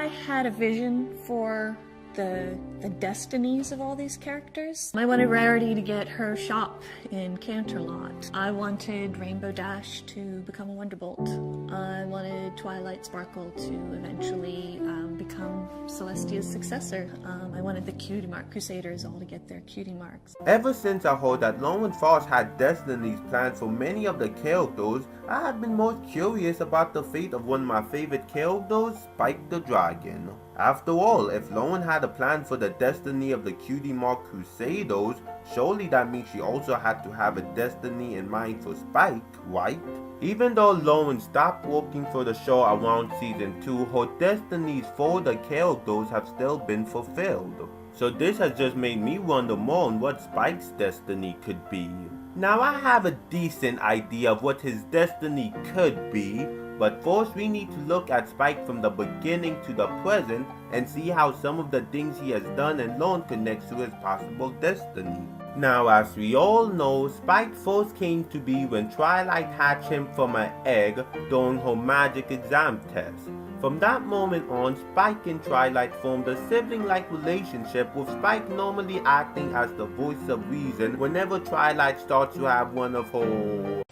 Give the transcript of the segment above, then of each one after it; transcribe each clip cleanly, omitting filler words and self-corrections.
I had a vision for the destinies of all these characters. I wanted Rarity to get her shop in Canterlot. I wanted Rainbow Dash to become a Wonderbolt. I wanted Twilight Sparkle to eventually become Celestia's successor. I wanted the Cutie Mark Crusaders all to get their cutie marks. Ever since I heard that Lauren Faust had destinies planned for many of the characters, I have been most curious about the fate of one of my favorite characters, Spike the Dragon. After all, if Lauren had a plan for the destiny of the Cutie Mark Crusaders, surely that means she also had to have a destiny in mind for Spike, right? Even though Lauren stopped working for the show around season 2, her destinies for the characters have still been fulfilled. So this has just made me wonder more on what Spike's destiny could be. Now I have a decent idea of what his destiny could be, but first we need to look at Spike from the beginning to the present and see how some of the things he has done and learned connects to his possible destiny. Now as we all know, Spike first came to be when Twilight hatched him from an egg during her magic exam test. From that moment on, Spike and Twilight formed a sibling-like relationship, with Spike normally acting as the voice of reason whenever Twilight starts to have one of her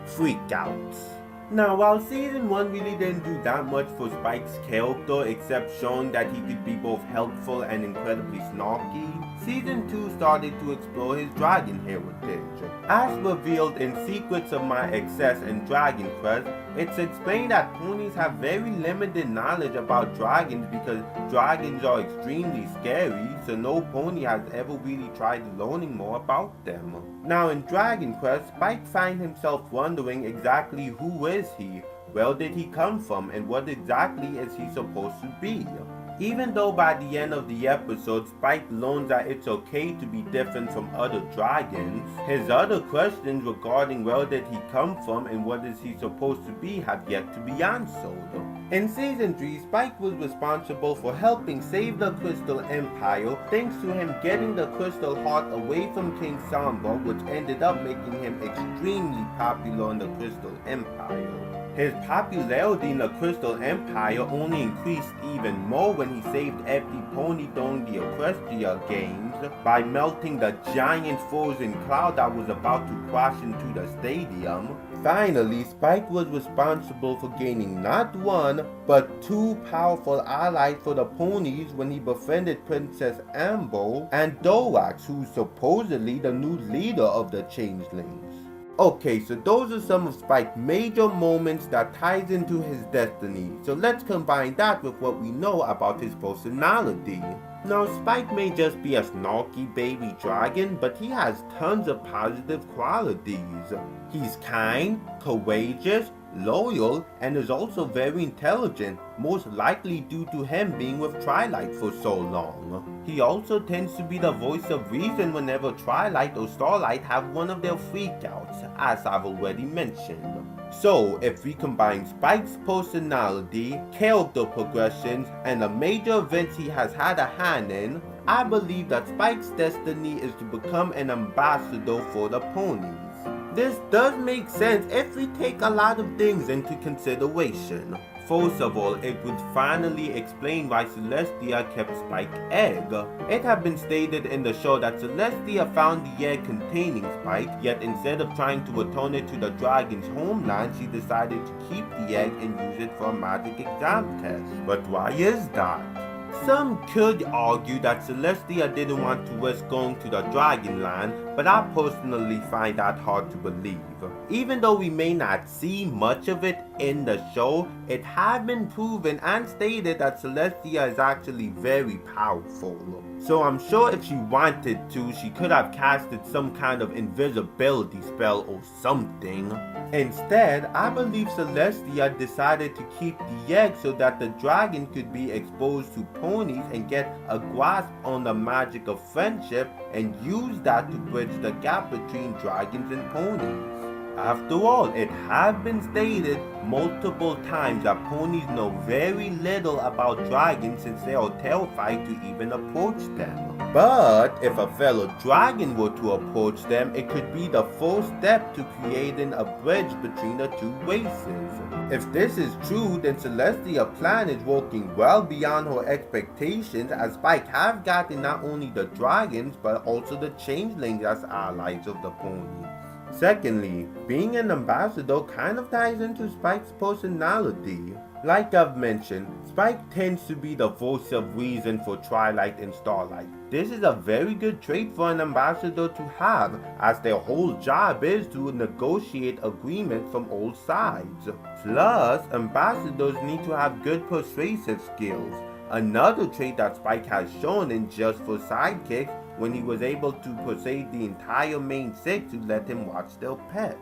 freakouts. Now, while season 1 really didn't do that much for Spike's character except showing that he could be both helpful and incredibly snarky, season 2 started to explore his dragon heritage. As revealed in Secrets of My Excess and Dragon Quest, it's explained that ponies have very limited knowledge about dragons because dragons are extremely scary, so no pony has ever really tried learning more about them. Now in Dragon Quest, Spike finds himself wondering exactly who is he, where did he come from, and what exactly is he supposed to be. Even though by the end of the episode, Spike learns that it's okay to be different from other dragons, his other questions regarding where did he come from and what is he supposed to be have yet to be answered. In Season 3, Spike was responsible for helping save the Crystal Empire thanks to him getting the Crystal Heart away from King Sombra, which ended up making him extremely popular in the Crystal Empire. His popularity in the Crystal Empire only increased even more when he saved every pony during the Equestria Games by melting the giant frozen cloud that was about to crash into the stadium. Finally, Spike was responsible for gaining not one, but two powerful allies for the ponies when he befriended Princess Amber and Dorax, who's supposedly the new leader of the Changelings. Okay, so those are some of Spike's major moments that ties into his destiny, so let's combine that with what we know about his personality. Now, Spike may just be a snarky baby dragon, but he has tons of positive qualities. He's kind, courageous, loyal, and is also very intelligent, most likely due to him being with Twilight for so long. He also tends to be the voice of reason whenever Twilight or Starlight have one of their freakouts, as I've already mentioned. So, if we combine Spike's personality, character progressions, and the major events he has had a hand in, I believe that Spike's destiny is to become an ambassador for the ponies. This does make sense if we take a lot of things into consideration. First of all, it would finally explain why Celestia kept Spike's egg. It had been stated in the show that Celestia found the egg containing Spike, yet instead of trying to return it to the dragon's homeland, she decided to keep the egg and use it for a magic exam test. But why is that? Some could argue that Celestia didn't want to risk going to the Dragonland, but I personally find that hard to believe. Even though we may not see much of it in the show, it has been proven and stated that Celestia is actually very powerful. So I'm sure if she wanted to, she could have casted some kind of invisibility spell or something. Instead, I believe Celestia decided to keep the egg so that the dragon could be exposed to ponies and get a grasp on the magic of friendship and use that to bridge the gap between dragons and ponies. After all, it has been stated multiple times that ponies know very little about dragons since they are terrified to even approach them. But if a fellow dragon were to approach them, it could be the first step to creating a bridge between the two races. If this is true, then Celestia Plan is working well beyond her expectations, as Spike have gotten not only the dragons but also the changelings as allies of the pony. Secondly, being an ambassador kind of ties into Spike's personality. Like I've mentioned, Spike tends to be the voice of reason for Twilight and Starlight. This is a very good trait for an ambassador to have, as their whole job is to negotiate agreements from all sides. Plus, ambassadors need to have good persuasive skills. Another trait that Spike has shown in Just for Sidekicks, when he was able to persuade the entire main six to let him watch their pets.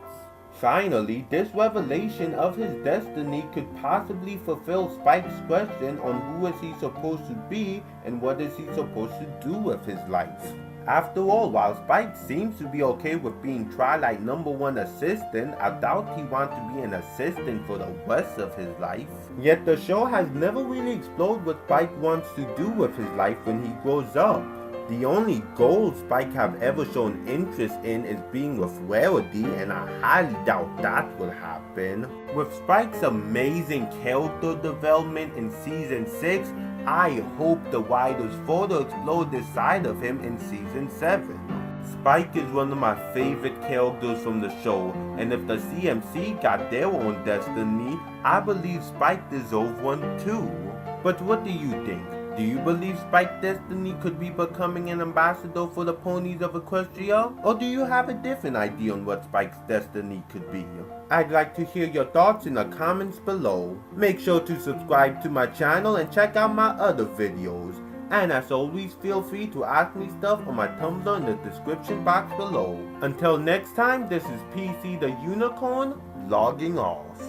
Finally, this revelation of his destiny could possibly fulfill Spike's question on who is he supposed to be and what is he supposed to do with his life. After all, while Spike seems to be okay with being Twilight #1 assistant, I doubt he wants to be an assistant for the rest of his life. Yet the show has never really explored what Spike wants to do with his life when he grows up. The only goal Spike have ever shown interest in is being with Rarity, and I highly doubt that will happen. With Spike's amazing character development in Season 6, I hope the writers further explore this side of him in Season 7. Spike is one of my favorite characters from the show, and if the CMC got their own destiny, I believe Spike deserves one too. But what do you think? Do you believe Spike's destiny could be becoming an ambassador for the ponies of Equestria? Or do you have a different idea on what Spike's destiny could be? I'd like to hear your thoughts in the comments below. Make sure to subscribe to my channel and check out my other videos. And as always, feel free to ask me stuff on my Tumblr in the description box below. Until next time, this is PC the Unicorn, logging off.